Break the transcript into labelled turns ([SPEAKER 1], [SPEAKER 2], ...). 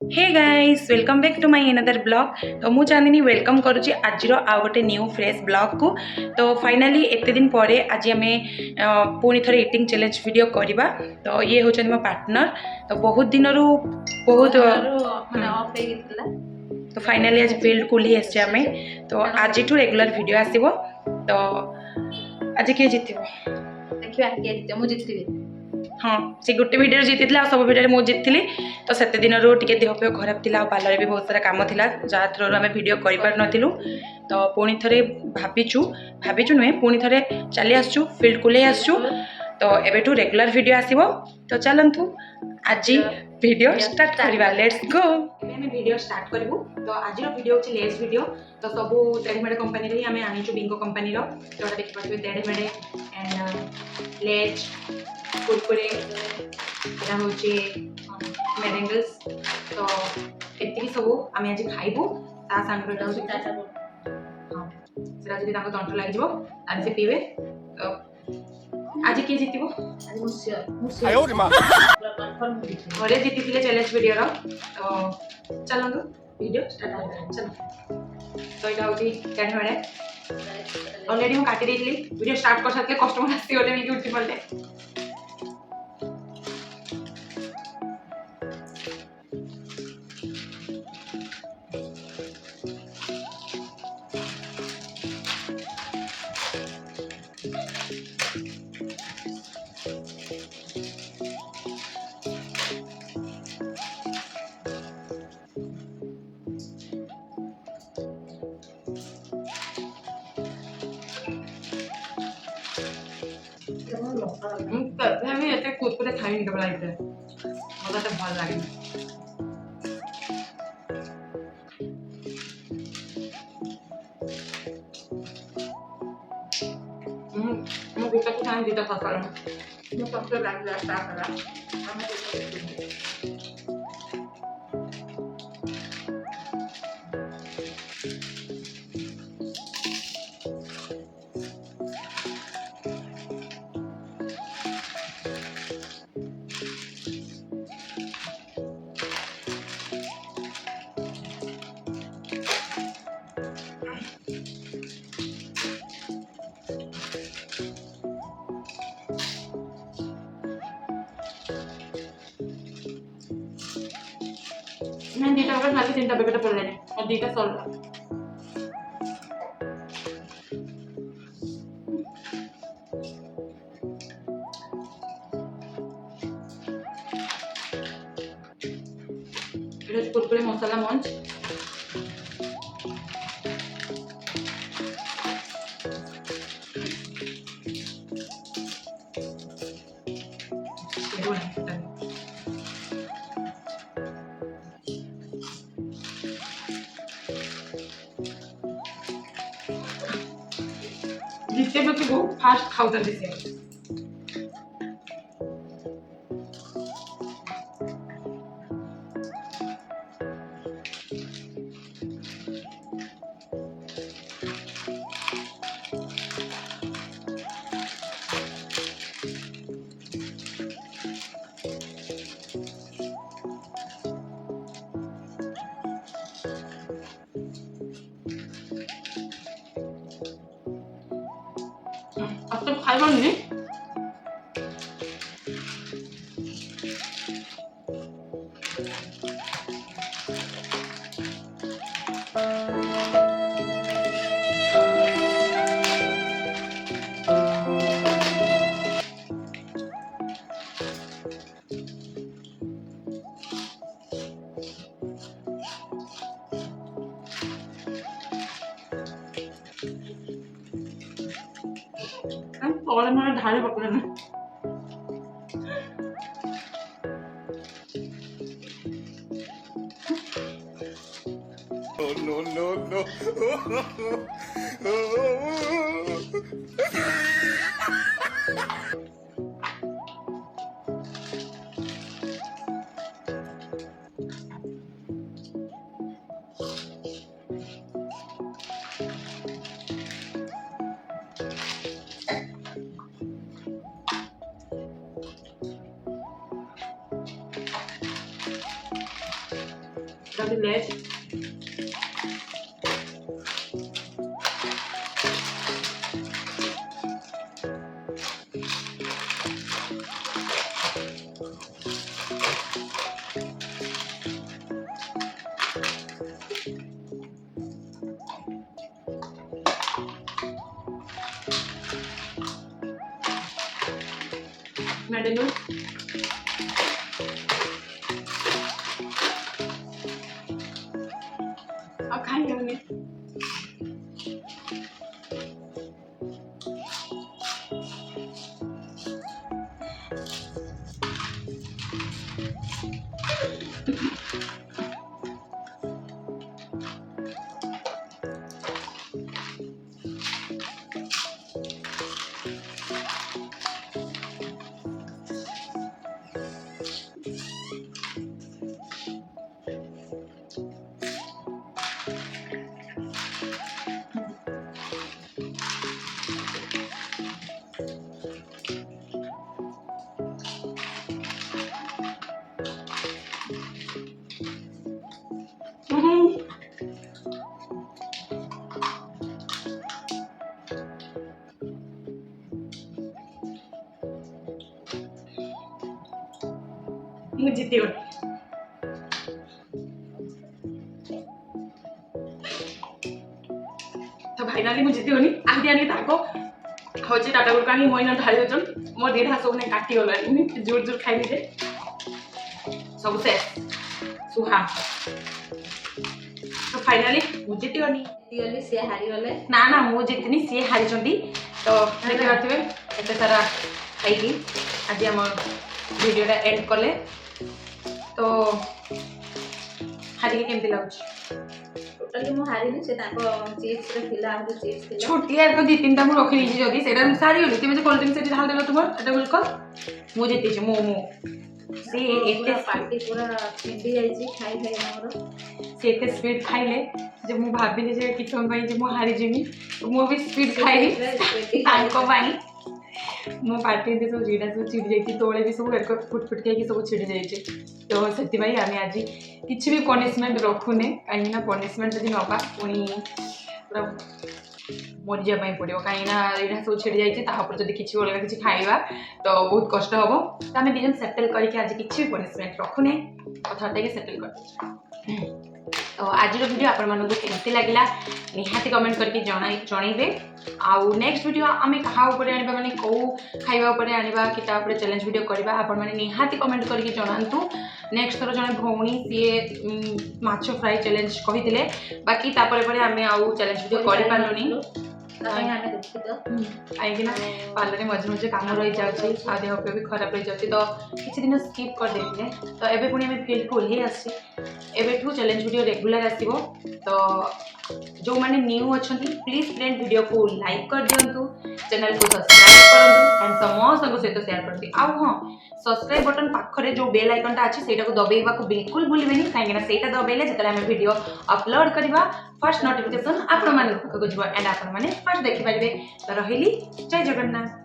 [SPEAKER 1] Hey guys welcome back to my another blog. तो मु Chandini welcome करुच्ची आज आ गोटे न्यू फ्रेश ब्लॉग को। तो फाइनाली एत दिन पर आज आम पुणी थे इटिंग चैलेंज वीडियो करवा। तो ये होचन मो पार्टनर। तो बहुत दिन बहुत तो फाइनाली आज फील्ड को ही आसे आम। तो आज रेगुलर वीडियो आसो। तो आज किए जीत
[SPEAKER 2] देखिए मुझे जीतबी
[SPEAKER 1] हाँ से गोटे भिडियो जीति सब भिडियो मुझे जीति। तो से दिन टे देह फे खराब थी पार्लर भी बहुत सारा कम था जहाँ थ्रू आम भिड कर पार नु। तो पुणी थे भाविचु नुहे पुणी थे चली आसचु फील्ड को आसचु। तो एबेठू रेगुलर वीडियो आसीबो। तो चलतु आज वीडियो स्टार्ट करवा लेट्स गो। आम वीडियो स्टार्ट करूँ। तो आज वीडियो हूँ लेस वीडियो। तो सब तेढ़मेढ़ कंपानी ही आम आनीचु बिंगो कंपानी तो देखिए तेढ़मेढ़ एंड लेज कुरकुरे यहाँ हूँ मेरेंगल्स। तो ये सब आम आज खाइबू ता सांगे हाँ से तंत्र लगे से पीबे। तो आज किए जीतबो घरे जीति चैलेंज वीडियो तो चलतु वीडियो स्टार्ट चलो। तो यहाँ हूँ तेढ़मेढ़ अलरेडी मुझे काटी वीडियो स्टार्ट कर सारे कस्टमर आसीगले उठी पड़े। कुरकुरे खाई केवल मतलब भल लगे। गोटा को खाई दुटा सकाल सबसे लगे स्टार्ट मैं दीटा पैकेट खाली 3टा पैकेट पड़ लेने और दीटा सॉल्व कुरकुरे मसाला मंच जितने भी बहुत फास्ट खाऊ से अब तो खाई नहीं और हमारे ढाले पकड़े ना
[SPEAKER 3] no, no, no.
[SPEAKER 1] काफी लेट मैंने अब खाएंगे हमने ମୁଁ ଜିତିଗଲି ତ ଫାଇନାଲି ମୁଁ ଜିତିଗଲି ଆଜି ଆଣିକି ତାଙ୍କ ହଉଛି ଟାଟା ଗୁଡ଼କୁ ଆଣି ମୋ ଇନା ଢାଳି ଦେଉଛନ୍ ମୋ ଦେହ ସବୁ ନାଇଁ କାଟିଗଲାଣି ଜୋର ଜୋର ଖାଇଲି ଯେ ସବୁ ଶେଷ ସୁହା ତ ଫାଇନାଲି ମୁଁ ଜିତିଗଲି
[SPEAKER 2] ଜିତିଗଲି ସିଏ ହାରିଗଲେ
[SPEAKER 1] ନା ନା ମୁଁ ଜିତିନି ସିଏ ହାରିଛନ୍ତି ତ ଦେଖିପାରୁଥିବେ ଏତେ ସାରା ଖାଇକି ଆଜି ଆମ ଭିଡ଼ିଓଟା ଏଣ୍ଡ କଲେ तो हारिके केमती लाଗୁଛି
[SPEAKER 2] टोटली मु हारिनी से ताको चिप्स रे थिला आउ चिप्स थिला
[SPEAKER 1] छोटिया को दी तीनटा मु रखि लीजी जदी सेटा मु सारी गली तुम जे कोल्ड ड्रिंक सेठी ढाल देलो तुम एटा बोल को मु जीती छी मो से एते
[SPEAKER 2] पार्टी पूरा छिंडी जाईची खाई खाई हमरो
[SPEAKER 1] से एते स्पीड खाइले जे मु भाबिली जे किछो भाई जे मु हारि जिमी मु भी स्पीड खाइली ताको भाई मो पार्टी दे सब जीडा सब छिड़ी जाई तोळे भी सब एक फुट फुट के सब छिड़ी जाई तो सेति भाई आमे आज किछि भी पनिशमेंट रखुने काई ना पनिशमेंट जदी नपा पुनी पूरा मरि जा पई पड़ियो काई ना एडा सब छिड़ी जाई ता ऊपर जदी किछि बोलबा किछि खाइबा तो बहुत कष्ट हबो त आमे दिजन सेटल करी के आज किछि भी पनिशमेंट रखुने कथा के सेटल कर तो आज वीडियो आपण मानक केमती लागला निहाती कमेंट करके जणाइबे आउ नेक्स्ट वीडियो आमे कहा ऊपर आनिबा माने को खाइबा ऊपर आनिबा किता ऊपर चैलेंज वीडियो करबा आपण माने निहाती कमेंट करके जणांतु नेक्स्ट थरो जने भौणी सीए माछो फ्राई चैलेंज कहिदिले बाकी तापरे परे आमे आउ चैलेंज वीडियो करि पालुनी कहीं पार्लर मझे मझे कम रही जाऊँगी देह पे भी खराब रही जाऊँगी तो किसी दिन स्किप कर देते तो एबे पुणी आम फील्ड को ओह्लि आसी एबेठू चैलेंज वीडियो रेगुलर आसीबो तो जो माने न्यू अच्छा प्लीज फ्रेंड वीडियो को लाइक कर दिंतु चैनल को सब्सक्राइब करूँ एंड समस्त सहित शेयर करते आउ हाँ सब्सक्राइब बटन पाखरे जो बेल आइकनटा अच्छे से दबाइबा को बिल्कुल भूलिबेनी कहीं सेटा दबाइले जिते आम वीडियो अपलोड करवा फर्स्ट नोटिफिकेशन आपण माने पाखक जीव एंड आपण माने फर्स्ट देखि पारिबे तो रहिली जय जगन्नाथ।